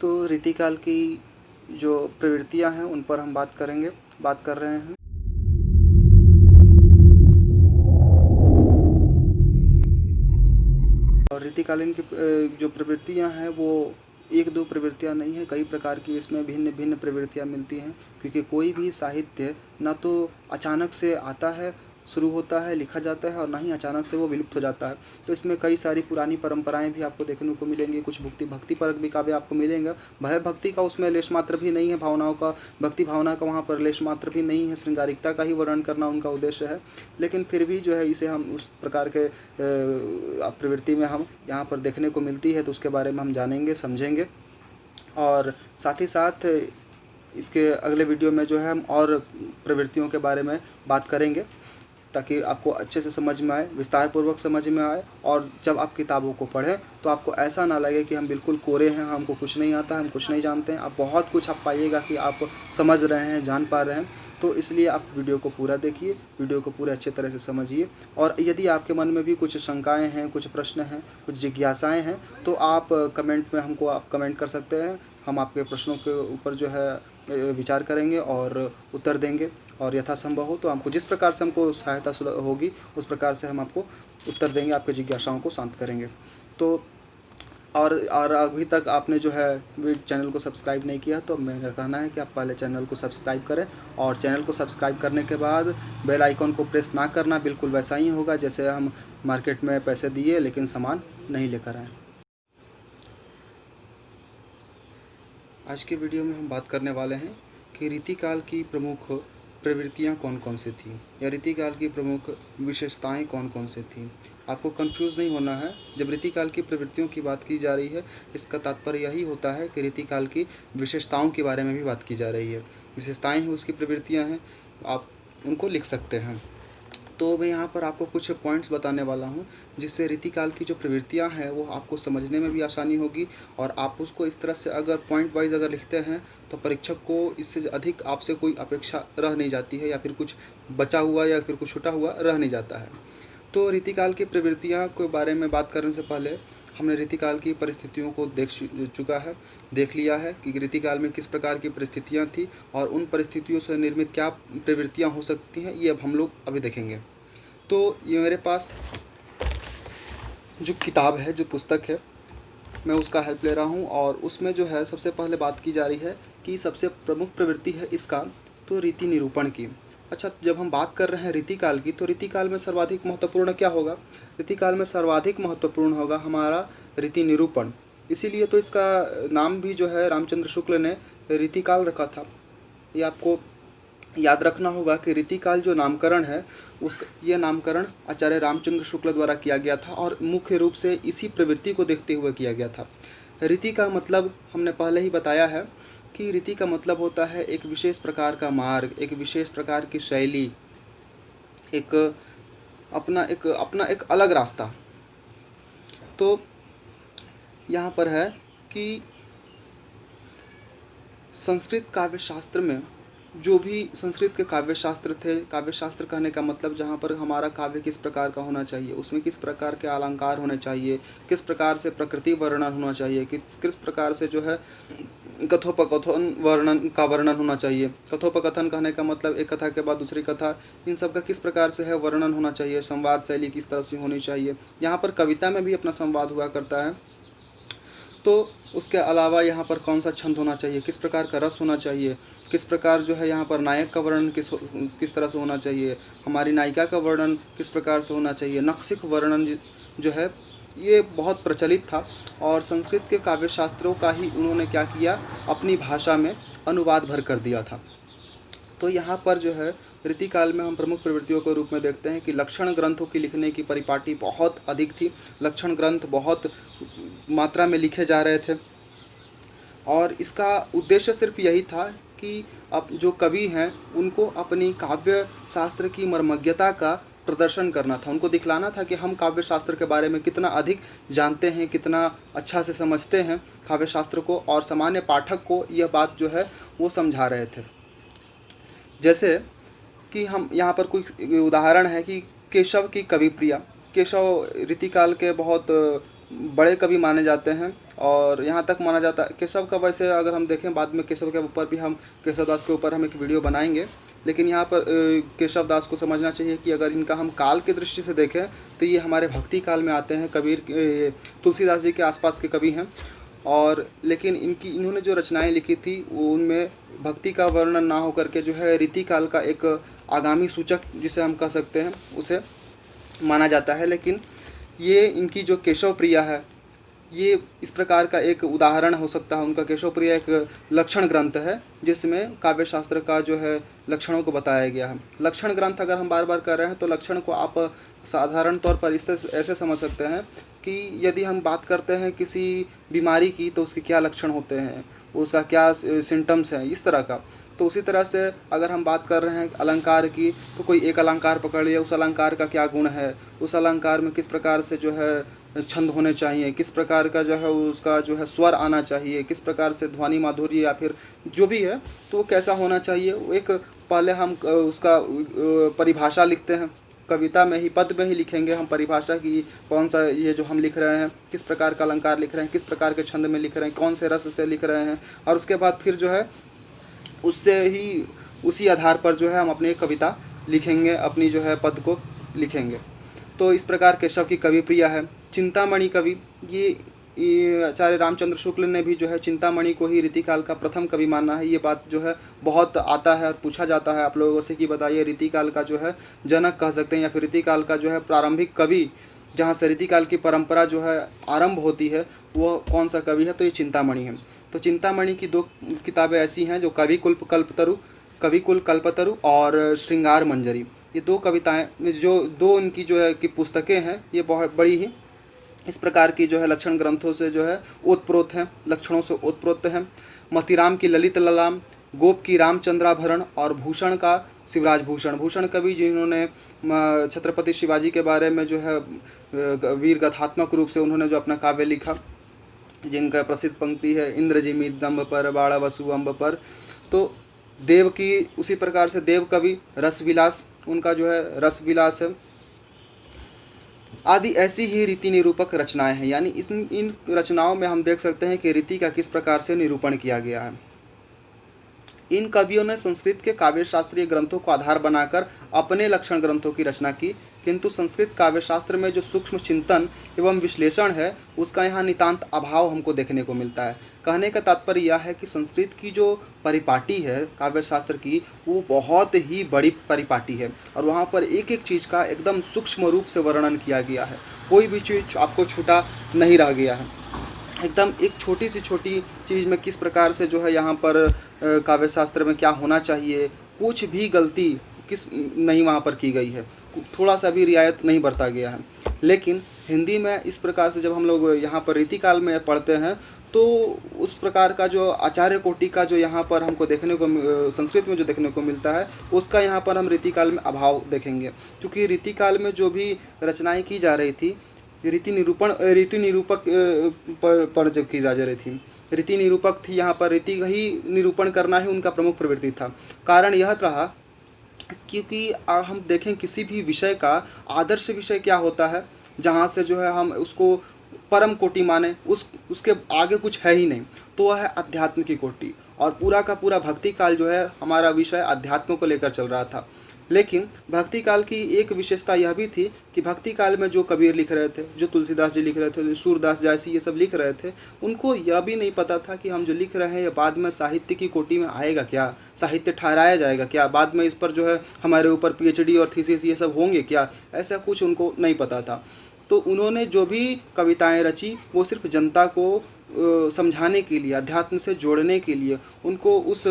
तो रीतिकाल की जो प्रवृत्तियां हैं उन पर हम बात कर रहे हैं। और रीतिकालीन की जो प्रवृत्तियां हैं वो एक दो प्रवृत्तियां नहीं है, कई प्रकार की इसमें भिन्न भिन्न प्रवृत्तियां मिलती हैं, क्योंकि कोई भी साहित्य ना तो अचानक से आता है, शुरू होता है, लिखा जाता है, और ना ही अचानक से वो विलुप्त हो जाता है। तो इसमें कई सारी पुरानी परंपराएं भी आपको देखने को मिलेंगी, कुछ भक्ति परक भी काव्य आपको मिलेंगे। भय भक्ति का उसमें लेश मात्र भी नहीं है, भावनाओं का, भक्ति भावना का वहाँ पर लेश मात्र भी नहीं है, श्रृंगारिकता का ही वर्णन करना उनका उद्देश्य है। लेकिन फिर भी जो है इसे हम उस प्रकार के प्रवृत्ति में हम यहाँ पर देखने को मिलती है, तो उसके बारे में हम जानेंगे, समझेंगे। और साथ ही साथ इसके अगले वीडियो में जो है हम और प्रवृत्तियों के बारे में बात करेंगे, ताकि आपको अच्छे से समझ में आए, विस्तार पूर्वक समझ में आए, और जब आप किताबों को पढ़ें तो आपको ऐसा ना लगे कि हम बिल्कुल कोरे हैं, हमको कुछ नहीं आता, हम कुछ नहीं जानते हैं। आप बहुत कुछ आप पाइएगा कि आप समझ रहे हैं, जान पा रहे हैं। तो इसलिए आप वीडियो को पूरा देखिए, वीडियो को पूरे अच्छे तरह से समझिए। और यदि आपके मन में भी कुछ शंकाएँ हैं, कुछ प्रश्न हैं, कुछ जिज्ञासाएँ हैं, तो आप कमेंट में हमको आप कमेंट कर सकते हैं। हम आपके प्रश्नों के ऊपर जो है विचार करेंगे और उत्तर देंगे, और यथासंभव हो तो हमको जिस प्रकार से हमको सहायता होगी उस प्रकार से हम आपको उत्तर देंगे, आपके जिज्ञासाओं को शांत करेंगे। तो और अभी तक आपने जो है चैनल को सब्सक्राइब नहीं किया, तो मेरा कहना है कि आप पहले चैनल को सब्सक्राइब करें, और चैनल को सब्सक्राइब करने के बाद बेल आइकन को प्रेस ना करना, बिल्कुल वैसा ही होगा जैसे हम मार्केट में पैसे दिए लेकिन सामान नहीं लेकर आए। आज के वीडियो में हम बात करने वाले हैं कि रीतिकाल की प्रमुख प्रवृत्तियाँ कौन कौन सी थीं, या रीतिकाल की प्रमुख विशेषताएं कौन कौन सी थीं। आपको कंफ्यूज नहीं होना है। जब रीतिकाल की प्रवृत्तियों की बात की जा रही है, इसका तात्पर्य यही होता है कि रीतिकाल की विशेषताओं के बारे में भी बात की जा रही है। विशेषताएँ हैं, उसकी प्रवृत्तियाँ हैं, आप उनको लिख सकते हैं। तो मैं यहाँ पर आपको कुछ पॉइंट्स बताने वाला हूँ, जिससे रीतिकाल की जो प्रवृत्तियाँ हैं वो आपको समझने में भी आसानी होगी, और आप उसको इस तरह से अगर पॉइंट वाइज अगर लिखते हैं तो परीक्षक को इससे अधिक आपसे कोई अपेक्षा रह नहीं जाती है, या फिर कुछ बचा हुआ या फिर कुछ छूटा हुआ रह नहीं जाता है। तो रीतिकाल की प्रवृत्तियाँ के बारे में बात करने से पहले हमने रीतिकाल की परिस्थितियों को देख लिया है कि रीतिकाल में किस प्रकार की परिस्थितियाँ थी, और उन परिस्थितियों से निर्मित क्या प्रवृत्तियाँ हो सकती हैं, ये अब हम लोग अभी देखेंगे। तो ये मेरे पास जो किताब है, जो पुस्तक है, मैं उसका हेल्प ले रहा हूँ, और उसमें जो है सबसे पहले बात की जा रही है कि सबसे प्रमुख प्रवृत्ति है इसका तो रीति निरूपण की। अच्छा, जब हम बात कर रहे हैं रीतिकाल की, तो रीतिकाल में सर्वाधिक महत्वपूर्ण क्या होगा? रीतिकाल में सर्वाधिक महत्वपूर्ण होगा हमारा रीति निरूपण। इसीलिए तो इसका नाम भी जो है रामचंद्र शुक्ल ने रीतिकाल रखा था। ये आपको याद रखना होगा कि रीतिकाल जो नामकरण है ये नामकरण आचार्य रामचंद्र शुक्ल द्वारा किया गया था, और मुख्य रूप से इसी प्रवृत्ति को देखते हुए किया गया था। रीति का मतलब हमने पहले ही बताया है कि रीति का मतलब होता है एक विशेष प्रकार का मार्ग, एक विशेष प्रकार की शैली, एक अपना एक अलग रास्ता। तो यहाँ पर है कि संस्कृत काव्यशास्त्र में जो भी संस्कृत के काव्यशास्त्र थे, काव्यशास्त्र कहने का मतलब जहाँ पर हमारा काव्य किस प्रकार का होना चाहिए, उसमें किस प्रकार के अलंकार होने चाहिए, किस प्रकार से प्रकृति वर्णन होना चाहिए, किस प्रकार से जो है कथोपकथन वर्णन होना चाहिए। कथोपकथन कहने का मतलब एक कथा के बाद दूसरी कथा, इन सब का किस प्रकार से है वर्णन होना चाहिए, संवाद शैली किस तरह से होनी चाहिए। यहाँ पर कविता में भी अपना संवाद हुआ करता है, तो उसके अलावा यहाँ पर कौन सा छंद होना चाहिए, किस प्रकार का रस होना चाहिए, किस प्रकार जो है यहाँ पर नायक का वर्णन किस तरह से होना चाहिए, हमारी नायिका का वर्णन किस प्रकार से होना चाहिए, नक्सिक वर्णन जो है ये बहुत प्रचलित था। और संस्कृत के काव्यशास्त्रों का ही उन्होंने क्या किया, अपनी भाषा में अनुवाद भर कर दिया था। तो यहाँ पर जो है रीतिकाल में हम प्रमुख प्रवृत्तियों के रूप में देखते हैं कि लक्षण ग्रंथों की लिखने की परिपाटी बहुत अधिक थी। लक्षण ग्रंथ बहुत मात्रा में लिखे जा रहे थे, और इसका उद्देश्य सिर्फ यही था कि अब जो कवि हैं उनको अपनी काव्य शास्त्र की मर्मज्ञता का प्रदर्शन करना था, उनको दिखलाना था कि हम काव्य शास्त्र के बारे में कितना अधिक जानते हैं, कितना अच्छा से समझते हैं काव्य शास्त्र को, और सामान्य पाठक को यह बात जो है वो समझा रहे थे। जैसे कि हम यहाँ पर कोई उदाहरण है कि केशव की कवि प्रिया, केशव रीतिकाल के बहुत बड़े कवि माने जाते हैं, और यहाँ तक माना जाता है केशव का, वैसे अगर हम देखें बाद में केशव के ऊपर भी हम केशव दास के ऊपर हम एक वीडियो बनाएंगे, लेकिन यहाँ पर केशव दास को समझना चाहिए कि अगर इनका हम काल की दृष्टि से देखें तो ये हमारे भक्ति काल में आते हैं, कबीर तुलसीदास जी के आसपास के कवि हैं। और लेकिन इन्होंने जो रचनाएं लिखी थी वो उनमें भक्ति का वर्णन ना होकर के जो है रीति काल का एक आगामी सूचक जिसे हम कह सकते हैं उसे माना जाता है। लेकिन ये इनकी जो केशव प्रिया है ये इस प्रकार का एक उदाहरण हो सकता है। उनका केशव प्रिया एक लक्षण ग्रंथ है जिसमें काव्य शास्त्र का जो है लक्षणों को बताया गया है। लक्षण ग्रंथ अगर हम बार बार कर रहे हैं तो लक्षण को आप साधारण तौर पर इस ऐसे समझ सकते हैं कि यदि हम बात करते हैं किसी बीमारी की तो उसके क्या लक्षण होते हैं, उसका क्या सिम्टम्स हैं, इस तरह का। तो उसी तरह से अगर हम बात कर रहे हैं अलंकार की तो कोई एक अलंकार पकड़ लिया, उस अलंकार का क्या गुण है, उस अलंकार में किस प्रकार से जो है छंद होने चाहिए, किस प्रकार का जो है उसका जो है स्वर आना चाहिए, किस प्रकार से ध्वनि माधुर्य या फिर जो भी है तो वो कैसा होना चाहिए। एक पहले हम उसका परिभाषा लिखते हैं, कविता में ही पद में ही लिखेंगे हम परिभाषा की, कौन सा ये जो हम लिख रहे हैं किस प्रकार का अलंकार लिख रहे हैं, किस प्रकार के छंद में लिख रहे हैं, कौन से रस से लिख रहे हैं, और उसके बाद फिर जो है उससे ही उसी आधार पर जो है हम अपनी कविता लिखेंगे, अपनी जो है पद को लिखेंगे। तो इस प्रकार केशव की कवि प्रिया है। चिंतामणि कवि, ये आचार्य रामचंद्र शुक्ल ने भी जो है चिंतामणि को ही रीतिकाल का प्रथम कवि माना है। ये बात जो है बहुत आता है और पूछा जाता है आप लोगों से कि बताइए रीतिकाल का जो है जनक कह सकते हैं या फिर रीतिकाल का जो है प्रारंभिक कवि जहाँ से रीतिकाल की परंपरा जो है आरंभ होती है वो कौन सा कवि है, तो ये चिंतामणि है। तो चिंतामणि की दो किताबें ऐसी हैं जो कविकुल कल्पतरु और श्रृंगार मंजरी, ये दो कविताएं जो दो इनकी जो है कि पुस्तकें हैं ये बहुत बड़ी ही इस प्रकार की जो है लक्षण ग्रंथों से जो है ओतप्रोत हैं, लक्षणों से ओतप्रोत हैं। मतिराम की ललित ललाम, गोप की रामचंद्राभरण और भूषण का शिवराज भूषण। भूषण कवि जिन्होंने छत्रपति शिवाजी के बारे में जो है वीर गाथात्मक रूप से उन्होंने जो अपना काव्य लिखा, जिनका प्रसिद्ध पंक्ति है इंद्रजिमी दम्भ पर बाड़ा वसु अम्ब पर। तो देव की उसी प्रकार से देव कवि रसविलास, उनका जो है रसविलास है। आदि ऐसी ही रीति निरूपक रचनाएं हैं, यानी इन रचनाओं में हम देख सकते हैं कि रीति का किस प्रकार से निरूपण किया गया है। इन कवियों ने संस्कृत के काव्य शास्त्रीय ग्रंथों को आधार बनाकर अपने लक्षण ग्रंथों की रचना की, किंतु संस्कृत काव्य शास्त्र में जो सूक्ष्म चिंतन एवं विश्लेषण है उसका यहाँ नितांत अभाव हमको देखने को मिलता है। कहने का तात्पर्य यह है कि संस्कृत की जो परिपाटी है काव्य शास्त्र की वो बहुत ही बड़ी परिपाटी है और वहाँ पर एक एक चीज़ का एकदम सूक्ष्म रूप से वर्णन किया गया है, कोई भी चीज़ आपको छूटा नहीं रह गया है। एकदम एक छोटी सी छोटी चीज़ में किस प्रकार से जो है यहाँ पर काव्य शास्त्र में क्या होना चाहिए, कुछ भी गलती किस नहीं वहाँ पर की गई है, थोड़ा सा भी रियायत नहीं बरता गया है। लेकिन हिंदी में इस प्रकार से जब हम लोग यहाँ पर रीतिकाल में पढ़ते हैं तो उस प्रकार का जो आचार्य कोटि का जो यहाँ पर हमको देखने को संस्कृत में जो देखने को मिलता है उसका यहाँ पर हम रीतिकाल में अभाव देखेंगे, क्योंकि रीतिकाल में जो भी रचनाएँ की जा रही थी रीति निरूपक पर जो की जा रही थी, रीति निरूपक थी। यहाँ पर रीति का ही निरूपण करना ही उनका प्रमुख प्रवृत्ति था। कारण यह रहा क्योंकि हम देखें किसी भी विषय का आदर्श विषय क्या होता है जहाँ से जो है हम उसको परम कोटि माने, उसके आगे कुछ है ही नहीं, तो वह है अध्यात्म की कोटि। और पूरा का पूरा भक्ति काल जो है हमारा विषय अध्यात्म को लेकर चल रहा था। लेकिन भक्ति काल की एक विशेषता यह भी थी कि भक्ति काल में जो कबीर लिख रहे थे, जो तुलसीदास जी लिख रहे थे, जो सूरदास जैसी ये सब लिख रहे थे, उनको यह भी नहीं पता था कि हम जो लिख रहे हैं ये बाद में साहित्य की कोटि में आएगा क्या, साहित्य ठहराया जाएगा क्या, बाद में इस पर जो है हमारे ऊपर PhD और थीसिस ये सब होंगे क्या, ऐसा कुछ उनको नहीं पता था। तो उन्होंने जो भी कविताएँ रची वो सिर्फ जनता को समझाने के लिए, अध्यात्म से जोड़ने के लिए, उनको उस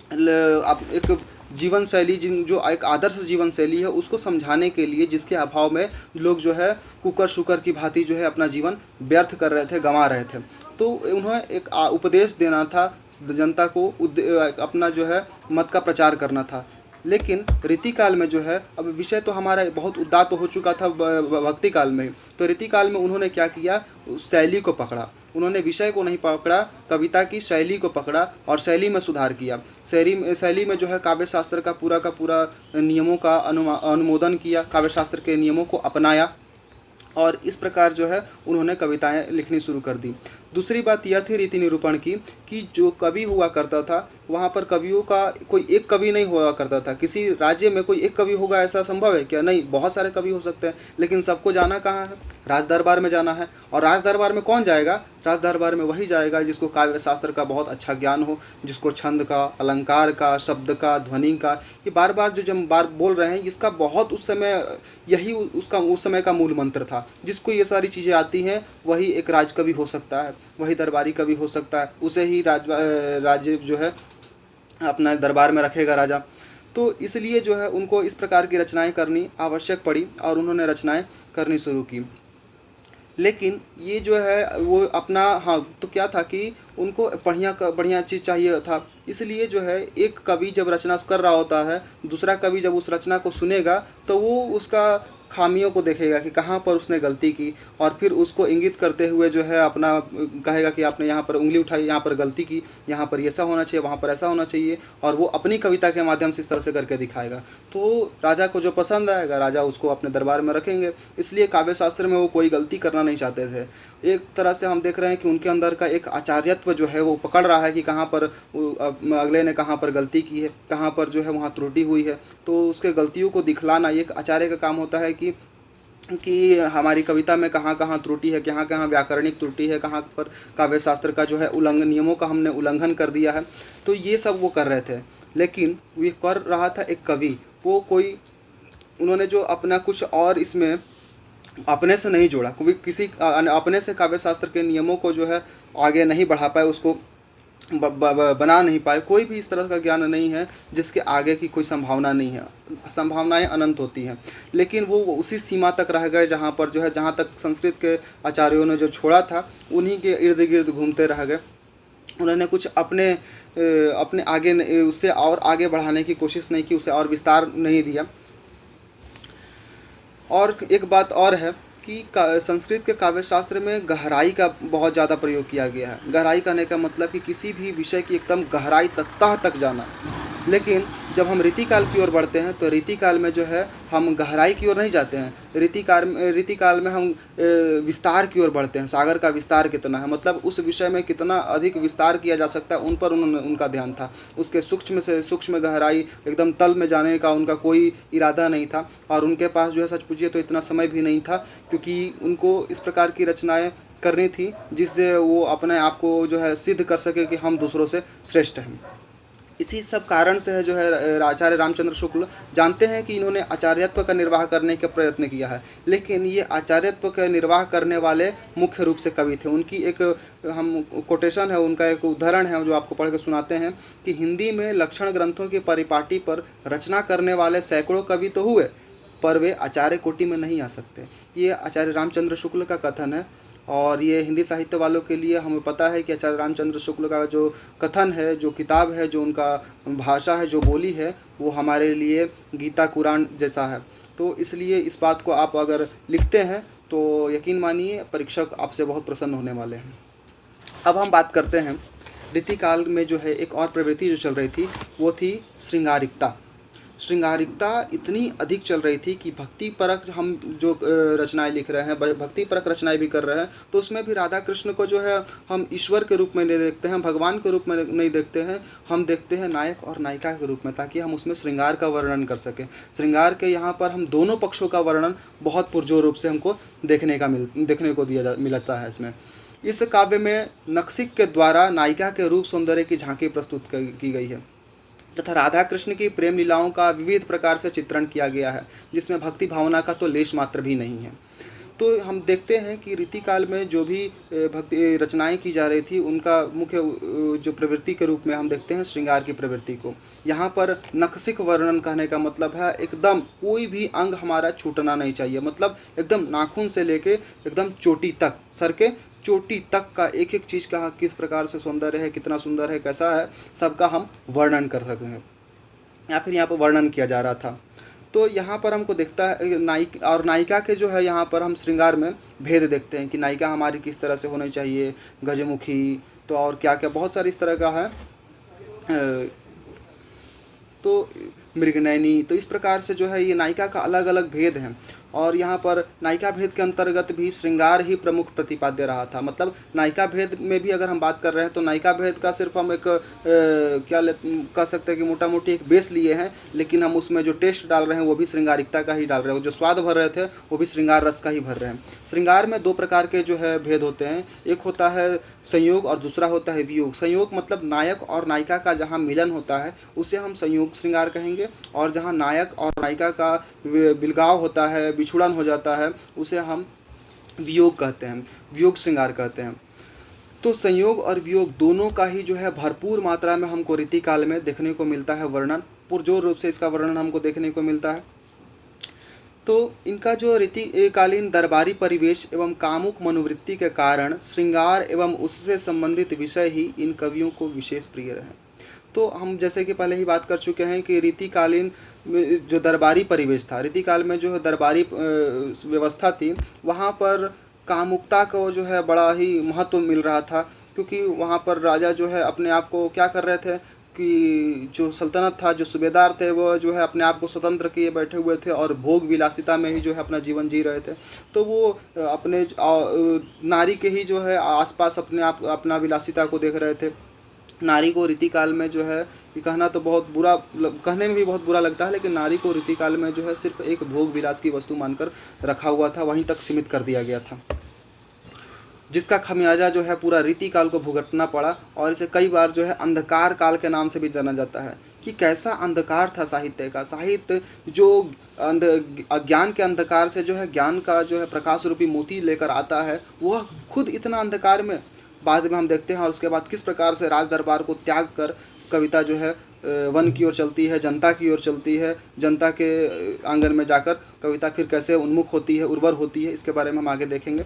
एक जीवन शैली जो एक आदर्श जीवन शैली है उसको समझाने के लिए, जिसके अभाव में लोग जो है कुकर शुकर की भांति जो है अपना जीवन व्यर्थ कर रहे थे, गंवा रहे थे। तो उन्हें एक उपदेश देना था जनता को, अपना जो है मत का प्रचार करना था। लेकिन रीतिकाल में जो है अब विषय तो हमारा बहुत उदात्त हो चुका था भक्ति काल में, तो रीतिकाल में उन्होंने क्या किया, उस शैली को पकड़ा, उन्होंने विषय को नहीं पकड़ा, कविता की शैली को पकड़ा और शैली में सुधार किया। शैली में जो है काव्य शास्त्र का पूरा नियमों का अनुमोदन किया, काव्य शास्त्र के नियमों को अपनाया और इस प्रकार जो है उन्होंने कविताएं लिखनी शुरू कर दी। दूसरी बात यह थी रीति निरूपण की कि जो कवि हुआ करता था वहाँ पर कवियों का कोई एक कवि नहीं हुआ करता था। किसी राज्य में कोई एक कवि होगा ऐसा संभव है क्या? नहीं, बहुत सारे कवि हो सकते हैं, लेकिन सबको जाना कहाँ है? राज दरबार में जाना है। और राज दरबार में कौन जाएगा? राज दरबार में वही जाएगा जिसको काव्य शास्त्र का बहुत अच्छा ज्ञान हो, जिसको छंद का, अलंकार का, शब्द का, ध्वनि का, ये बार बार जो जब बार बोल रहे हैं इसका बहुत उस समय यही उसका उस समय का मूल मंत्र था। जिसको ये सारी चीज़ें आती हैं वही एक राजकवि हो सकता है, वही दरबारी कवि हो सकता है, उसे ही राज्य जो है अपना दरबार में रखेगा राजा। तो इसलिए जो है उनको इस प्रकार की रचनाएं करनी आवश्यक पड़ी और उन्होंने रचनाएं करनी शुरू की। लेकिन ये जो है वो अपना, हाँ, तो क्या था कि उनको बढ़िया चीज़ चाहिए था। इसलिए जो है एक कवि जब रचना कर रहा होता है, दूसरा कवि जब उस रचना को सुनेगा तो वो उसका खामियों को देखेगा कि कहाँ पर उसने गलती की, और फिर उसको इंगित करते हुए जो है अपना कहेगा कि आपने यहाँ पर उंगली उठाई, यहाँ पर गलती की, यहाँ पर ऐसा होना चाहिए, वहाँ पर ऐसा होना चाहिए, और वो अपनी कविता के माध्यम से इस तरह से करके दिखाएगा। तो राजा को जो पसंद आएगा राजा उसको अपने दरबार में रखेंगे। इसलिए काव्य शास्त्र में वो कोई गलती करना नहीं चाहते थे। एक तरह से हम देख रहे हैं कि उनके अंदर का एक आचार्यत्व जो है वो पकड़ रहा है कि कहाँ पर अगले ने कहाँ पर गलती की है, कहाँ पर जो है वहाँ त्रुटि हुई है। तो उसके गलतियों को दिखलाना एक आचार्य का काम होता है कि हमारी कविता में कहाँ कहाँ त्रुटि है, कहाँ कहाँ व्याकरणिक त्रुटि है, कहाँ पर काव्य शास्त्र का जो है नियमों का हमने उल्लंघन कर दिया है। तो ये सब वो कर रहे थे। लेकिन ये कर रहा था एक कवि, वो कोई उन्होंने जो अपना कुछ और इसमें अपने से नहीं जोड़ा, कोई किसी अपने से काव्य शास्त्र के नियमों को जो है आगे नहीं बढ़ा पाए, उसको बना नहीं पाए। कोई भी इस तरह का ज्ञान नहीं है जिसके आगे की कोई संभावना नहीं है। संभावनाएं अनंत होती हैं, लेकिन वो उसी सीमा तक रह गए जहाँ पर जो है, जहाँ तक संस्कृत के आचार्यों ने जो छोड़ा था उन्हीं के इर्द गिर्द घूमते रह गए। उन्होंने कुछ अपने आगे उससे और आगे बढ़ाने की कोशिश नहीं की, उसे और विस्तार नहीं दिया। और एक बात और है कि संस्कृत के काव्य शास्त्र में गहराई का बहुत ज़्यादा प्रयोग किया गया है। गहराई कहने का मतलब कि किसी भी विषय की एकदम गहराई तह तक जाना। लेकिन जब हम रीतिकाल की ओर बढ़ते हैं तो रीतिकाल में जो है हम गहराई की ओर नहीं जाते हैं। रीतिकाल में हम विस्तार की ओर बढ़ते हैं। सागर का विस्तार कितना है, मतलब उस विषय में कितना अधिक विस्तार किया जा सकता है, उन पर उनका ध्यान था। उसके सूक्ष्म से सूक्ष्म गहराई एकदम तल में जाने का उनका कोई इरादा नहीं था। और उनके पास जो है सच पूछिए तो इतना समय भी नहीं था, क्योंकि उनको इस प्रकार की रचनाएं करनी थी जिससे वो अपने आप को जो है सिद्ध कर सके कि हम दूसरों से श्रेष्ठ हैं। इसी सब कारण से है जो है आचार्य रामचंद्र शुक्ल जानते हैं कि इन्होंने आचार्यत्व का निर्वाह करने का प्रयत्न किया है, लेकिन ये आचार्यत्व का निर्वाह करने वाले मुख्य रूप से कवि थे। उनकी एक हम कोटेशन है, उनका एक उदाहरण है जो आपको पढ़ के सुनाते हैं कि हिंदी में लक्षण ग्रंथों की परिपाटी पर रचना करने वाले सैकड़ों कवि तो हुए, पर वे आचार्य कोटि में नहीं आ सकते। ये आचार्य रामचंद्र शुक्ल का कथन है। और ये हिंदी साहित्य वालों के लिए हमें पता है कि आचार्य रामचंद्र शुक्ल का जो कथन है, जो किताब है, जो उनका भाषा है, जो बोली है, वो हमारे लिए गीता कुरान जैसा है। तो इसलिए इस बात को आप अगर लिखते हैं तो यकीन मानिए परीक्षक आपसे बहुत प्रसन्न होने वाले हैं। अब हम बात करते हैं रीतिकाल में जो है एक और प्रवृत्ति जो चल रही थी वो थी श्रृंगारिकता। श्रृंगारिकता इतनी अधिक चल रही थी कि भक्ति परक हम जो रचनाएं लिख रहे हैं, भक्ति परक रचनाएं भी कर रहे हैं, तो उसमें भी राधा कृष्ण को जो है हम ईश्वर के रूप में नहीं देखते हैं, भगवान के रूप में नहीं देखते हैं, हम देखते हैं नायक और नायिका के रूप में, ताकि हम उसमें श्रृंगार का वर्णन कर सकें। श्रृंगार के यहाँ पर हम दोनों पक्षों का वर्णन बहुत पुरजोर रूप से हमको देखने को मिलता है। इसमें इस काव्य में नक्सिक के द्वारा नायिका के रूप सौंदर्य की झांकी प्रस्तुत की गई है तथा राधा कृष्ण की प्रेम लीलाओं का विविध प्रकार से चित्रण किया गया है, जिसमें भक्ति भावना का तो लेश मात्र भी नहीं है। तो हम देखते हैं कि रीतिकाल में जो भी भक्ति रचनाएं की जा रही थी उनका मुख्य जो प्रवृत्ति के रूप में हम देखते हैं श्रृंगार की प्रवृत्ति को। यहाँ पर नक्सिक वर्णन कहने का मतलब है एकदम कोई भी अंग हमारा छूटना नहीं चाहिए, मतलब एकदम नाखून से लेके एकदम चोटी तक, सर के चोटी तक का एक एक चीज़ का किस प्रकार से सौंदर्य है, कितना सुंदर है, कैसा है, सबका हम वर्णन कर सकते हैं, या फिर यहाँ पर वर्णन किया जा रहा था। तो यहाँ पर हमको दिखता है नायिका और नायिका के जो है यहाँ पर हम श्रृंगार में भेद देखते हैं कि नायिका हमारी किस तरह से होनी चाहिए, गजमुखी, तो और क्या क्या बहुत सारी इस तरह का है। तो मृगनयनी। तो इस प्रकार से जो है ये नायिका का अलग अलग भेद है, और यहाँ पर नायिका भेद के अंतर्गत भी श्रृंगार ही प्रमुख प्रतिपाद्य रहा था। मतलब नायिका भेद में भी अगर हम बात कर रहे हैं तो नायिका भेद का सिर्फ हम एक कह सकते हैं कि मोटा मोटी एक बेस लिए हैं, लेकिन हम उसमें जो टेस्ट डाल रहे हैं वो भी श्रृंगारिकता का ही डाल रहे हैं, जो स्वाद भर रहे थे वो भी श्रृंगार रस का ही भर रहे हैं। श्रृंगार में दो प्रकार के जो है भेद होते हैं, एक होता है संयोग और दूसरा होता है वियोग। संयोग मतलब नायक और नायिका का जहाँ मिलन होता है उसे हम संयोग श्रृंगार कहेंगे, और जहाँ नायक और नायिका का बिलगाव होता है, बिछुड़न हो जाता है, उसे हम वियोग कहते हैं, वियोग श्रृंगार कहते हैं। तो संयोग और वियोग दोनों का ही जो है भरपूर मात्रा में हमको रीतिकाल में देखने को मिलता है वर्णन, पुरजोर रूप से इसका वर्णन हमको देखने को मिलता है। तो इनका जो रीतिकालीन दरबारी परिवेश एवं कामुक मनोवृत्ति के कारण श्रृंगार एवं उससे संबंधित विषय ही इन कवियों को विशेष प्रिय रहे। तो हम जैसे कि पहले ही बात कर चुके हैं कि रीतिकालीन जो दरबारी परिवेश था, रीतिकाल में जो दरबारी व्यवस्था थी, वहाँ पर कामुकता को जो है बड़ा ही महत्व मिल रहा था, क्योंकि वहाँ पर राजा जो है अपने आप को क्या कर रहे थे कि जो सल्तनत था, जो सूबेदार थे, वो जो है अपने आप को स्वतंत्र किए बैठे हुए थे और भोग विलासिता में ही जो है अपना जीवन जी रहे थे। तो वो अपने नारी के ही जो है आसपास अपने आप अपना विलासिता को देख रहे थे। नारी को रीतिकाल में जो है ये कहना तो बहुत बुरा, कहने में भी बहुत बुरा लगता है, लेकिन नारी को रीतिकाल में जो है सिर्फ एक भोग विलास की वस्तु मानकर रखा हुआ था, वहीं तक सीमित कर दिया गया था, जिसका खमियाजा जो है पूरा रीतिकाल को भुगतना पड़ा। और इसे कई बार जो है अंधकार काल के नाम से भी जाना जाता है कि कैसा अंधकार था साहित्य का। साहित्य जो अज्ञान के अंधकार से जो है ज्ञान का जो है प्रकाश रूपी मोती लेकर आता है, वह खुद इतना अंधकार में बाद में हम देखते हैं। और उसके बाद किस प्रकार से राज दरबार को त्याग कर कविता जो है वन की ओर चलती है, जनता की ओर चलती है, जनता के आंगन में जाकर कविता फिर कैसे उन्मुख होती है, उर्वर होती है, इसके बारे में हम आगे देखेंगे।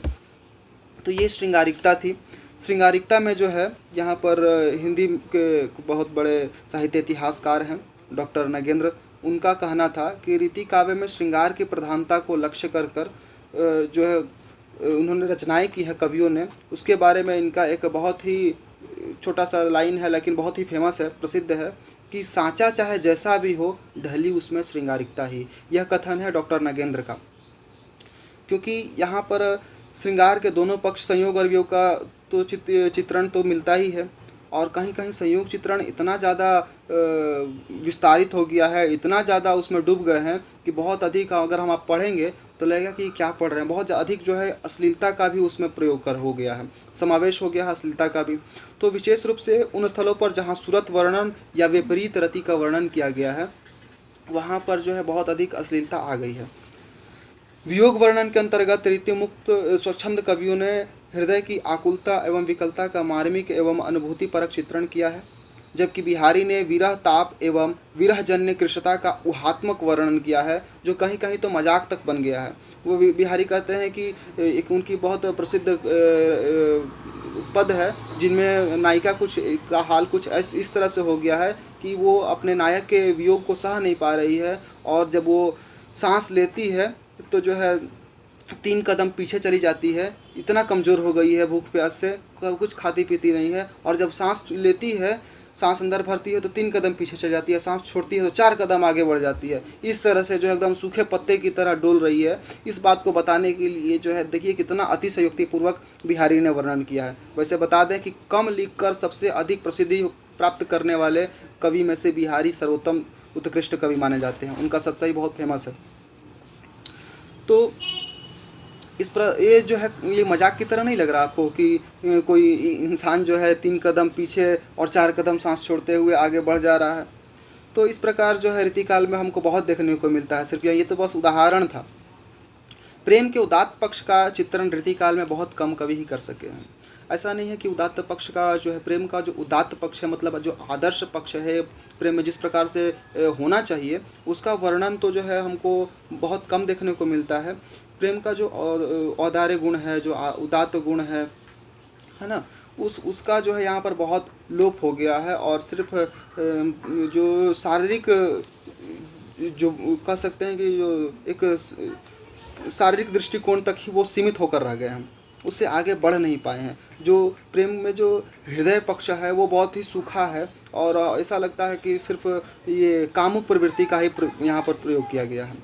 तो ये श्रृंगारिकता थी। श्रृंगारिकता में जो है यहाँ पर हिंदी के बहुत बड़े साहित्य इतिहासकार हैं डॉक्टर नगेंद्र, उनका कहना था कि रीति काव्य में श्रृंगार की प्रधानता को लक्ष्य कर कर जो है उन्होंने रचनाएं की है कवियों ने। उसके बारे में इनका एक बहुत ही छोटा सा लाइन है, लेकिन बहुत ही फेमस है, प्रसिद्ध है कि सांचा चाहे जैसा भी हो, ढली उसमें श्रृंगारिकता ही। यह कथन है डॉक्टर नगेंद्र का, क्योंकि यहाँ पर श्रृंगार के दोनों पक्ष संयोग और वियोग का तो चित्रण तो मिलता ही है, और कहीं कहीं संयोग चित्रण इतना ज़्यादा विस्तारित हो गया है, इतना ज़्यादा उसमें डूब गए हैं कि बहुत अधिक अगर हम आप पढ़ेंगे तो लगेगा कि क्या पढ़ रहे हैं। बहुत अधिक जो है अश्लीलता का भी उसमें प्रयोग कर हो गया है, समावेश हो गया है अश्लीलता का भी। तो विशेष रूप से उन स्थलों पर जहाँ सूरत वर्णन या विपरीत रति का वर्णन किया गया है, वहाँ पर जो है बहुत अधिक अश्लीलता आ गई है। वियोग वर्णन के अंतर्गत रीतिमुक्त स्वच्छंद कवियों ने हृदय की आकुलता एवं विकलता का मार्मिक एवं अनुभूति परक चित्रण किया है, जबकि बिहारी ने विरह ताप एवं विरहजन्य कृशता का ऊहात्मक वर्णन किया है, जो कहीं कहीं तो मजाक तक बन गया है। वो बिहारी कहते हैं कि एक उनकी बहुत प्रसिद्ध पद है जिनमें नायिका कुछ का हाल कुछ इस तरह से हो गया है कि वो अपने नायक के वियोग को सह नहीं पा रही है, और जब वो सांस लेती है तो जो है 3 कदम पीछे चली जाती है, इतना कमज़ोर हो गई है भूख प्यास से, कुछ खाती पीती नहीं है। और जब सांस लेती है, सांस अंदर भरती है तो 3 कदम पीछे चल जाती है, सांस छोड़ती है तो 4 कदम आगे बढ़ जाती है। इस तरह से जो है एकदम सूखे पत्ते की तरह डोल रही है। इस बात को बताने के लिए जो है देखिए कितना अतिशयोक्तिपूर्वक बिहारी ने वर्णन किया है। वैसे बता दें कि कम लिखकर सबसे अधिक प्रसिद्धि प्राप्त करने वाले कवि में से बिहारी सर्वोत्तम उत्कृष्ट कवि माने जाते हैं, उनका सत्सई बहुत फेमस है। तो ये जो है ये मजाक की तरह नहीं लग रहा आपको कि कोई इंसान जो है 3 कदम पीछे और 4 कदम सांस छोड़ते हुए आगे बढ़ जा रहा है। तो इस प्रकार जो है रीतिकाल में हमको बहुत देखने को मिलता है। सिर्फ ये तो बस उदाहरण था। प्रेम के उदात्त पक्ष का चित्रण रीतिकाल में बहुत कम कवि ही कर सके हैं। ऐसा नहीं है कि उदात्त पक्ष का जो है प्रेम का जो उदात्त पक्ष है, मतलब जो आदर्श पक्ष है प्रेम में जिस प्रकार से होना चाहिए, उसका वर्णन तो जो है हमको बहुत कम देखने को मिलता है। प्रेम का जो औदार्य गुण है, जो उदात्त गुण है ना, उसका जो है यहाँ पर बहुत लोप हो गया है, और सिर्फ जो शारीरिक जो कह सकते हैं कि जो एक शारीरिक दृष्टिकोण तक ही वो सीमित होकर रह गए हैं। उससे आगे बढ़ नहीं पाए हैं। जो प्रेम में जो हृदय पक्ष है वो बहुत ही सूखा है और ऐसा लगता है कि सिर्फ ये कामुक प्रवृत्ति का ही यहाँ पर प्रयोग किया गया है।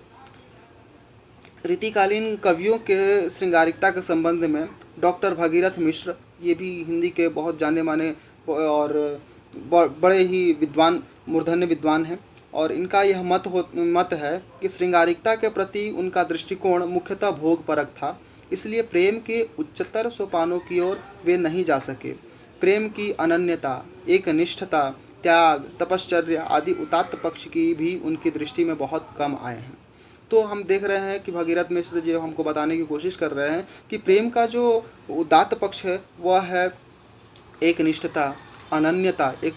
रीतिकालीन कवियों के श्रृंगारिकता के संबंध में डॉक्टर भगीरथ मिश्र, ये भी हिंदी के बहुत जाने माने और बड़े ही विद्वान मूर्धन्य विद्वान हैं, और इनका यह मत है कि श्रृंगारिकता के प्रति उनका दृष्टिकोण मुख्यतः भोग परक था, इसलिए प्रेम के उच्चतर सोपानों की ओर वे नहीं जा सके। प्रेम की अनन्यता, एकनिष्ठता, त्याग, तपश्चर्या आदि उदात्त पक्ष की भी उनकी दृष्टि में बहुत कम आए हैं। तो हम देख रहे हैं कि भगीरथ मिश्र जो हमको बताने की कोशिश कर रहे हैं कि प्रेम का जो उदात्त पक्ष है वह है एकनिष्ठता, अनन्यता, एक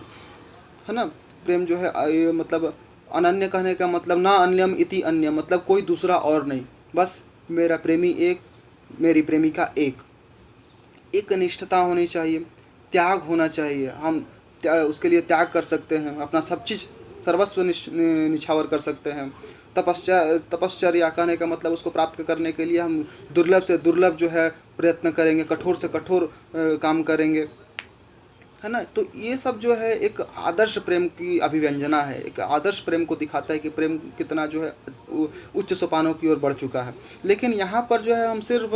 है ना। प्रेम जो है मतलब अनन्य कहने का मतलब ना अन्यम इति अन्य, मतलब कोई दूसरा और नहीं, बस मेरा प्रेमी एक, मेरी प्रेमिका एक। एक निष्ठता होनी चाहिए, त्याग होना चाहिए, हम उसके लिए त्याग कर सकते हैं, अपना सब चीज़ सर्वस्व निछावर कर सकते हैं। तपश्चर्या कहने का मतलब उसको प्राप्त करने के लिए हम दुर्लभ से दुर्लभ जो है प्रयत्न करेंगे, कठोर से कठोर काम करेंगे, है ना। तो ये सब जो है एक आदर्श प्रेम की अभिव्यंजना है, एक आदर्श प्रेम को दिखाता है कि प्रेम कितना जो है उच्च सोपानों की ओर बढ़ चुका है। लेकिन यहाँ पर जो है हम सिर्फ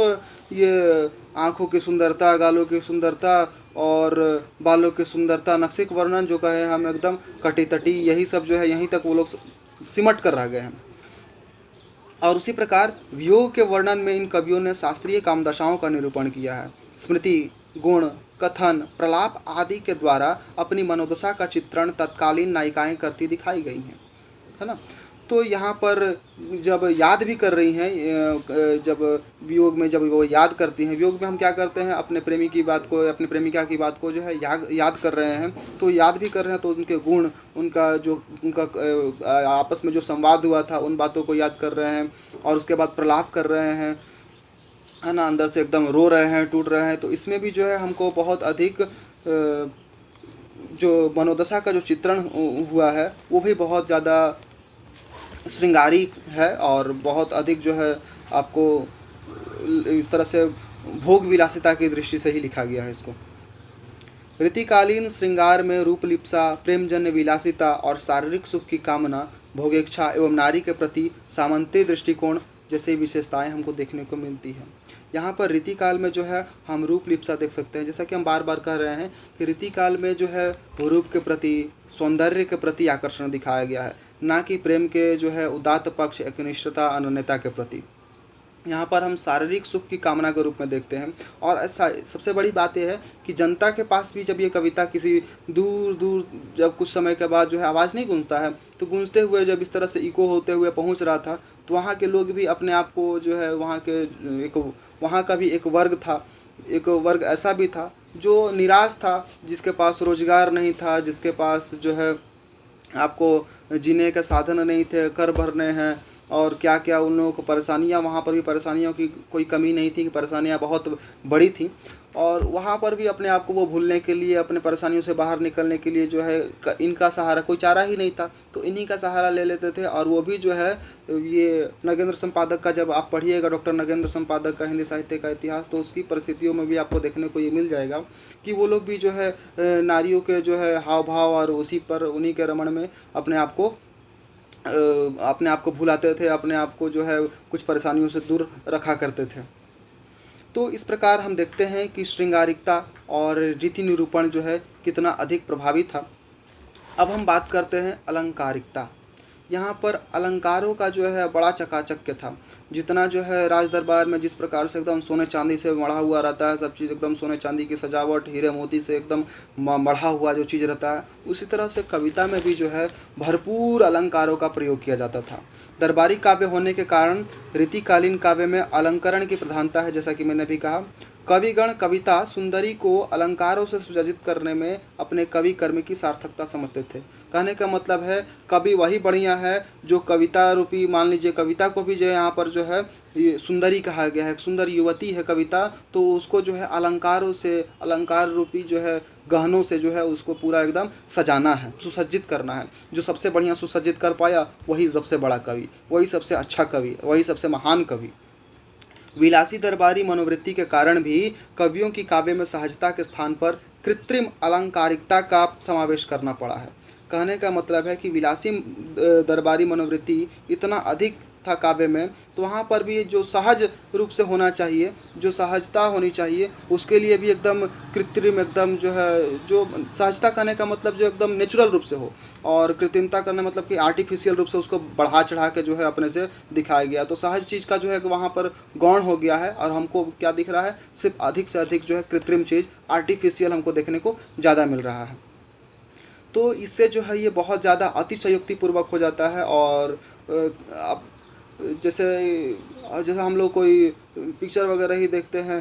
ये आँखों की सुंदरता, गालों की सुंदरता और बालों की सुंदरता, नक्शे का वर्णन जो कहे हम एकदम कटी तटी, यही सब जो है यहीं तक वो लोग सिमट कर रह गए हैं। और उसी प्रकार वियोग के वर्णन में इन कवियों ने शास्त्रीय कामदशाओं का निरूपण किया है। स्मृति, गुण, कथन, प्रलाप आदि के द्वारा अपनी मनोदशा का चित्रण तत्कालीन नायिकाएं करती दिखाई गई हैं, है ना। तो यहाँ पर जब याद भी कर रही हैं, जब वियोग में जब वो याद करती हैं, वियोग में हम क्या करते हैं, अपने प्रेमी की बात को, अपने प्रेमिका की बात को जो है याद कर रहे हैं, तो याद भी कर रहे हैं तो उनके गुण, उनका जो उनका आपस में जो संवाद हुआ था उन बातों को याद कर रहे हैं, और उसके बाद प्रलाप कर रहे हैं, है ना, अंदर से एकदम रो रहे हैं, टूट रहे हैं। तो इसमें भी जो है हमको बहुत अधिक जो मनोदशा का जो चित्रण हुआ है वो भी बहुत ज़्यादा श्रृंगारी है और बहुत अधिक जो है आपको इस तरह से भोग विलासिता की दृष्टि से ही लिखा गया है इसको। रीतिकालीन श्रृंगार में रूपलिप्सा, प्रेमजन्य विलासिता और शारीरिक सुख की कामना, भोगेच्छा एवं नारी के प्रति सामंती दृष्टिकोण जैसी विशेषताएं हमको देखने को मिलती है। यहाँ पर रीतिकाल में जो है हम रूपलिप्सा देख सकते हैं, जैसा कि हम बार बार कह रहे हैं कि रीतिकाल में जो है रूप के प्रति, सौंदर्य के प्रति आकर्षण दिखाया गया है, ना कि प्रेम के जो है उदात्त पक्ष, एकनिष्ठता, अनन्यता के प्रति। यहाँ पर हम शारीरिक सुख की कामना के रूप में देखते हैं। और ऐसा सबसे बड़ी बात यह है कि जनता के पास भी जब ये कविता किसी दूर दूर जब कुछ समय के बाद जो है आवाज़ नहीं गूंजता है, तो गूंजते हुए जब इस तरह से इको होते हुए पहुँच रहा था, तो वहाँ के लोग भी अपने आप को जो है वहाँ का भी एक वर्ग था, एक वर्ग ऐसा भी था जो निराश था, जिसके पास रोजगार नहीं था, जिसके पास जो है आपको जीने के साधन नहीं थे, कर भरने हैं और क्या क्या उन लोगों को परेशानियां, वहाँ पर भी परेशानियों की कोई कमी नहीं थी, कि परेशानियां बहुत बड़ी थी। और वहाँ पर भी अपने आप को वो भूलने के लिए, अपने परेशानियों से बाहर निकलने के लिए जो है इनका सहारा, कोई चारा ही नहीं था तो इन्हीं का सहारा ले लेते थे। और वो भी जो है ये नगेंद्र संपादक का, जब आप पढ़िएगा डॉक्टर नगेंद्र संपादक का हिंदी साहित्य का इतिहास, तो उसकी परिस्थितियों में भी आपको देखने को ये मिल जाएगा कि वो लोग भी जो है नारियों के जो है हाव भाव और उसी पर, उन्हीं के रमण में अपने आप को भुलाते थे, अपने आप को जो है कुछ परेशानियों से दूर रखा करते थे। तो इस प्रकार हम देखते हैं कि श्रृंगारिकता और रीति निरूपण जो है कितना अधिक प्रभावी था। अब हम बात करते हैं अलंकारिकता। यहाँ पर अलंकारों का जो है बड़ा चकाचक्य था। जितना जो है राज दरबार में जिस प्रकार से एकदम सोने चांदी से मढ़ा हुआ रहता है, सब चीज़ एकदम सोने चांदी की सजावट, हीरे मोती से एकदम मढ़ा हुआ जो चीज़ रहता है, उसी तरह से कविता में भी जो है भरपूर अलंकारों का प्रयोग किया जाता था। दरबारी काव्य होने के कारण रीतिकालीन काव्य में अलंकरण की प्रधानता है। जैसा कि मैंने भी कहा, कविगण कविता सुंदरी को अलंकारों से सुसज्जित करने में अपने कवि कर्म की सार्थकता समझते थे। कहने का मतलब है कवि वही बढ़िया है जो कविता रूपी, मान लीजिए कविता को भी जो है यहाँ पर जो है ये सुंदरी कहा गया है, सुंदर युवती है कविता, तो उसको जो है अलंकारों से, अलंकार रूपी जो है गहनों से जो है उसको पूरा एकदम सजाना है, सुसज्जित करना है। जो सबसे बढ़िया सुसज्जित कर पाया वही सबसे बड़ा कवि, वही सबसे अच्छा कवि, वही सबसे महान कवि। विलासी दरबारी मनोवृत्ति के कारण भी कवियों की काव्य में सहजता के स्थान पर कृत्रिम अलंकारिकता का समावेश करना पड़ा है। कहने का मतलब है कि विलासी दरबारी मनोवृत्ति इतना अधिक था काव्य में, तो वहाँ पर भी जो सहज रूप से होना चाहिए, जो सहजता होनी चाहिए, उसके लिए भी एकदम कृत्रिम, एकदम जो है, जो सहजता कहने का मतलब जो एकदम नेचुरल रूप से हो, और कृत्रिमता करने मतलब कि आर्टिफिशियल रूप से उसको बढ़ा चढ़ा के जो है अपने से दिखाया गया। तो सहज चीज़ का जो है वहाँ पर गौण हो गया है, और हमको क्या दिख रहा है, सिर्फ अधिक से अधिक जो है कृत्रिम चीज़, आर्टिफिशियल हमको देखने को ज़्यादा मिल रहा है। तो इससे जो है ये बहुत ज़्यादा अतिशयोक्तिपूर्वक हो जाता है। और अब जैसे जैसे हम लोग कोई पिक्चर वगैरह ही देखते हैं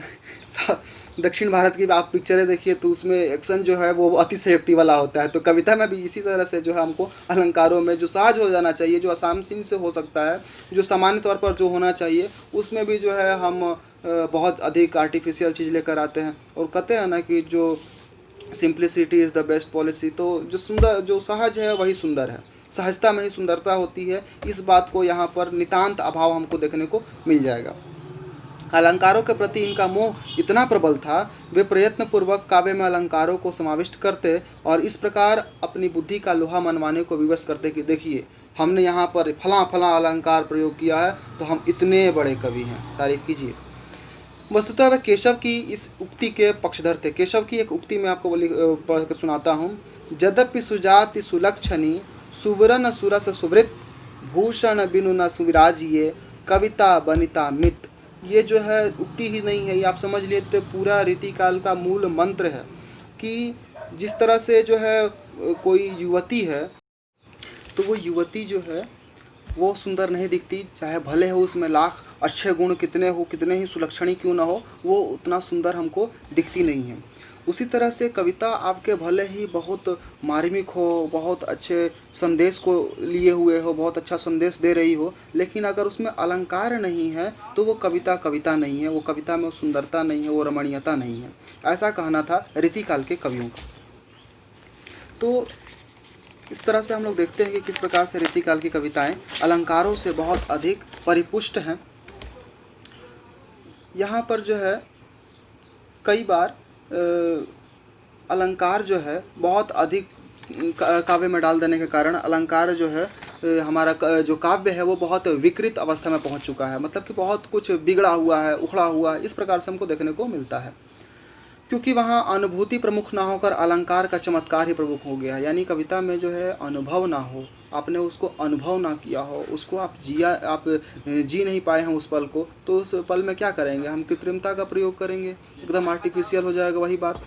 दक्षिण भारत की आप पिक्चरें देखिए, तो उसमें एक्शन जो है वो अतिशयोक्ति वाला होता है। तो कविता में भी इसी तरह से जो है हमको अलंकारों में जो सहज हो जाना चाहिए, जो आसान से हो सकता है, जो सामान्य तौर पर जो होना चाहिए, उसमें भी जो है हम बहुत अधिक आर्टिफिशियल चीज़ लेकर आते हैं। और कहते हैं ना कि जो simplicity is the best policy. तो जो सुंदर, जो सहज है वही सुंदर है, सहजता में ही सुंदरता होती है। इस बात को यहाँ पर नितांत अभाव हमको देखने को मिल जाएगा। अलंकारों के प्रति इनका मोह इतना प्रबल था, वे प्रयत्नपूर्वक काव्य में अलंकारों को समाविष्ट करते और इस प्रकार अपनी बुद्धि का लोहा मनवाने को विवश करते कि देखिए हमने यहाँ पर फलां फलां अलंकार प्रयोग किया है तो हम इतने बड़े कवि हैं, तारीफ कीजिए। वस्तुतः वह केशव की इस उक्ति के पक्षधर थे। केशव की एक उक्ति मैं आपको पढ़ कर सुनाता हूँ। यद्यपि सुजाति सुलक्षणी सुवरन सुरस सुवृत भूषण बिनु न सुविराजिए कविता बनिता मित। ये जो है उक्ति ही नहीं है, ये आप समझ लिए तो पूरा रीतिकाल का मूल मंत्र है कि जिस तरह से जो है कोई युवती है, तो वो युवती जो है वो सुंदर नहीं दिखती, चाहे भले हो उसमें लाख अच्छे गुण कितने हो, कितने ही सुलक्षणी क्यों ना हो, वो उतना सुंदर हमको दिखती नहीं है। उसी तरह से कविता आपके भले ही बहुत मार्मिक हो, बहुत अच्छे संदेश को लिए हुए हो, बहुत अच्छा संदेश दे रही हो, लेकिन अगर उसमें अलंकार नहीं है तो वो कविता कविता नहीं है, वो कविता में सुंदरता नहीं है, वो रमणीयता नहीं है। ऐसा कहना था रीतिकाल के कवियों का। तो इस तरह से हम लोग देखते हैं कि किस प्रकार से रीतिकाल की कविताएं अलंकारों से बहुत अधिक परिपुष्ट हैं। यहाँ पर जो है कई बार अलंकार जो है बहुत अधिक काव्य में डाल देने के कारण अलंकार जो है हमारा जो काव्य है वो बहुत विकृत अवस्था में पहुँच चुका है, मतलब कि बहुत कुछ बिगड़ा हुआ है, उखड़ा हुआ है, इस प्रकार से हमको देखने को मिलता है। क्योंकि वहाँ अनुभूति प्रमुख ना होकर अलंकार का चमत्कार ही प्रमुख हो गया है। यानी कविता में जो है अनुभव ना हो, आपने उसको अनुभव ना किया हो, उसको आप जी नहीं पाए हैं उस पल को, तो उस पल में क्या करेंगे, हम कृत्रिमता का प्रयोग करेंगे, एकदम आर्टिफिशियल हो जाएगा वही बात।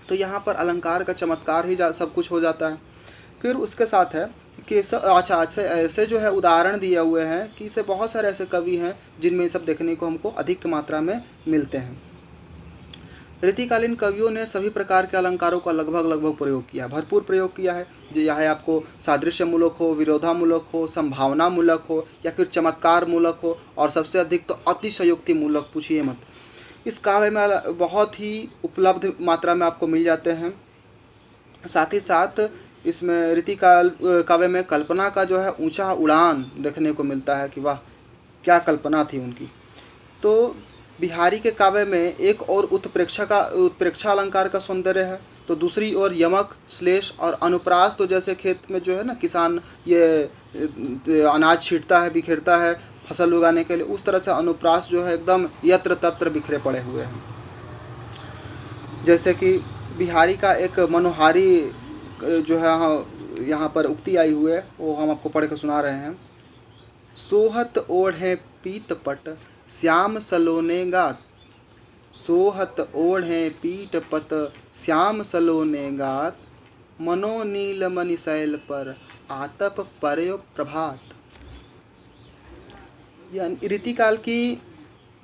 तो यहाँ पर अलंकार का चमत्कार ही सब कुछ हो जाता है। फिर उसके साथ है कि अच्छा ऐसे जो है उदाहरण दिए हुए हैं कि इसे बहुत सारे ऐसे कवि हैं जिनमें सब देखने को हमको अधिक मात्रा में मिलते हैं। रीतिकालीन कवियों ने सभी प्रकार के अलंकारों का लगभग प्रयोग किया, भरपूर प्रयोग किया है। चाहे आपको सादृश्य मूलक हो, विरोधामूलक हो, संभावना मूलक हो या फिर चमत्कार मूलक हो, और सबसे अधिक तो अतिशयोक्ति मूलक, पूछिए मत। इस काव्य में बहुत ही उपलब्ध मात्रा में आपको मिल जाते हैं। साथ ही साथ इसमें रीतिकाल काव्य में कल्पना का जो है ऊंचा उड़ान देखने को मिलता है कि वाह क्या कल्पना थी उनकी। तो बिहारी के काव्य में एक और उत्प्रेक्षा अलंकार का सौंदर्य है, तो दूसरी ओर यमक, श्लेष और अनुप्रास, तो जैसे खेत में जो है ना किसान ये अनाज छींटता है, बिखेरता है फसल उगाने के लिए, उस तरह से अनुप्रास जो है एकदम यत्र तत्र बिखरे पड़े हुए हैं। जैसे कि बिहारी का एक मनोहारी जो है यहाँ पर उक्ति आई हुई है, वो हम आपको पढ़ के सुना रहे हैं। सोहत ओढ़े पीत पट श्याम सलोने गात, सोहत ओढ़े पीट पत श्याम सलोने गात, मनो नील मणि शैल पर आतप परयो प्रभात। यानी रीतिकाल की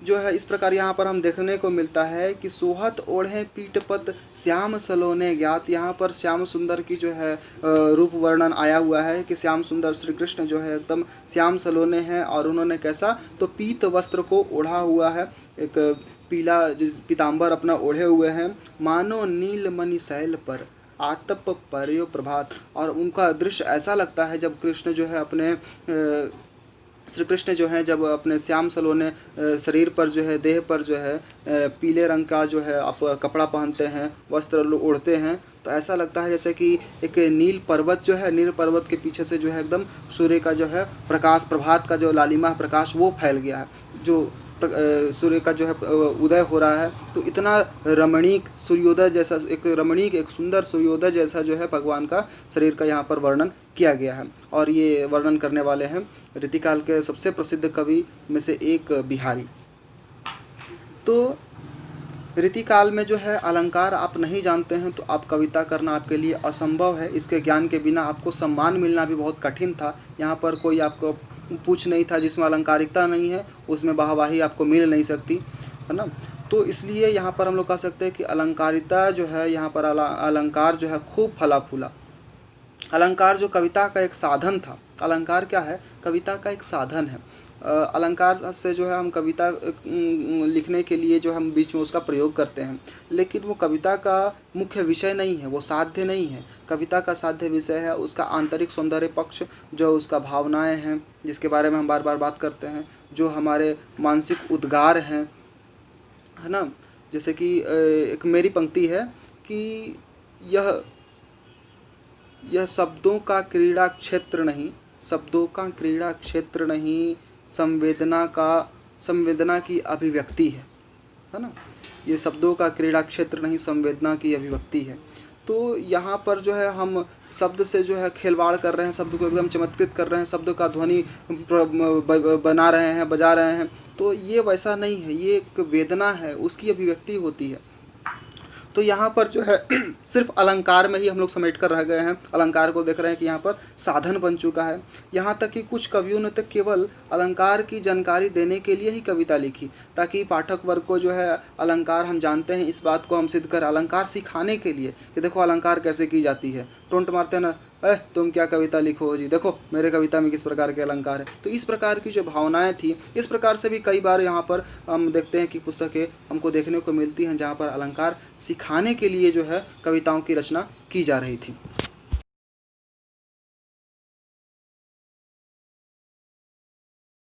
जो है इस प्रकार यहाँ पर हम देखने को मिलता है कि सोहत ओढ़े पीठपत श्याम सलोने ज्ञात। यहाँ पर श्याम सुंदर की जो है रूप वर्णन आया हुआ है कि श्याम सुंदर श्री कृष्ण जो है एकदम श्याम सलोने हैं, और उन्होंने कैसा, तो पीत वस्त्र को ओढ़ा हुआ है, एक पीला पीताम्बर अपना ओढ़े हुए हैं, मानो नील मणि शैल पर आतप परयो प्रभात। और उनका दृश्य ऐसा लगता है जब कृष्ण जो है अपने श्री कृष्ण जो है जब अपने श्याम सलोने शरीर पर जो है, देह पर जो है पीले रंग का जो है आप कपड़ा पहनते हैं, वस्त्र ओढ़ते हैं, तो ऐसा लगता है जैसे कि एक नील पर्वत जो है, नील पर्वत के पीछे से जो है एकदम सूर्य का जो है प्रकाश, प्रभात का जो लालिमा प्रकाश वो फैल गया है, जो सूर्य का जो है उदय हो रहा है। तो इतना रमणीक सूर्योदय जैसा, एक रमणीक, एक सुंदर सूर्योदय जैसा जो है भगवान का शरीर का यहाँ पर वर्णन किया गया है। और ये वर्णन करने वाले हैं रीतिकाल के सबसे प्रसिद्ध कवि में से एक बिहारी। तो रीतिकाल में जो है अलंकार आप नहीं जानते हैं तो आप कविता करना आपके लिए असंभव है। इसके ज्ञान के बिना आपको सम्मान मिलना भी बहुत कठिन था। यहाँ पर कोई आपको पूछ नहीं था, जिसमें अलंकारिकता नहीं है उसमें वाहवाही आपको मिल नहीं सकती, है ना। तो इसलिए यहाँ पर हम लोग कह सकते हैं कि अलंकारिता जो है, यहाँ पर अलंकार जो है खूब फला फूला। अलंकार जो कविता का एक साधन था, अलंकार क्या है, कविता का एक साधन है। अलंकार से जो है हम कविता लिखने के लिए जो हम बीच में उसका प्रयोग करते हैं, लेकिन वो कविता का मुख्य विषय नहीं है, वो साध्य नहीं है। कविता का साध्य विषय है उसका आंतरिक सौंदर्य पक्ष, जो उसका भावनाएं हैं जिसके बारे में हम बार बार बात करते हैं, जो हमारे मानसिक उद्गार हैं, है ना। जैसे कि एक मेरी पंक्ति है कि यह शब्दों का क्रीड़ा क्षेत्र नहीं, शब्दों का क्रीड़ा क्षेत्र नहीं, संवेदना की अभिव्यक्ति है ना। ये शब्दों का क्रीड़ा क्षेत्र नहीं, संवेदना की अभिव्यक्ति है। तो यहाँ पर जो है हम शब्द से जो है खिलवाड़ कर रहे हैं, शब्द को एकदम चमत्कृत कर रहे हैं, शब्द का ध्वनि बना रहे हैं, बजा रहे हैं। तो ये वैसा नहीं है, ये एक वेदना है, उसकी अभिव्यक्ति होती है। तो यहाँ पर जो है सिर्फ अलंकार में ही हम लोग समेट कर रह गए हैं। अलंकार को देख रहे हैं कि यहाँ पर साधन बन चुका है। यहाँ तक कि कुछ कवियों ने तक केवल अलंकार की जानकारी देने के लिए ही कविता लिखी, ताकि पाठक वर्ग को जो है अलंकार हम जानते हैं इस बात को हम सिद्ध कर, अलंकार सिखाने के लिए कि देखो अलंकार कैसे की जाती है। टोंट मारते हैं ना, तुम क्या कविता लिखो जी, देखो मेरे कविता में किस प्रकार के अलंकार है। तो इस प्रकार की जो भावनाएं थी, इस प्रकार से भी कई बार यहाँ पर हम देखते हैं कि पुस्तकें हमको देखने को मिलती हैं जहाँ पर अलंकार सिखाने के लिए जो है कविताओं की रचना की जा रही थी।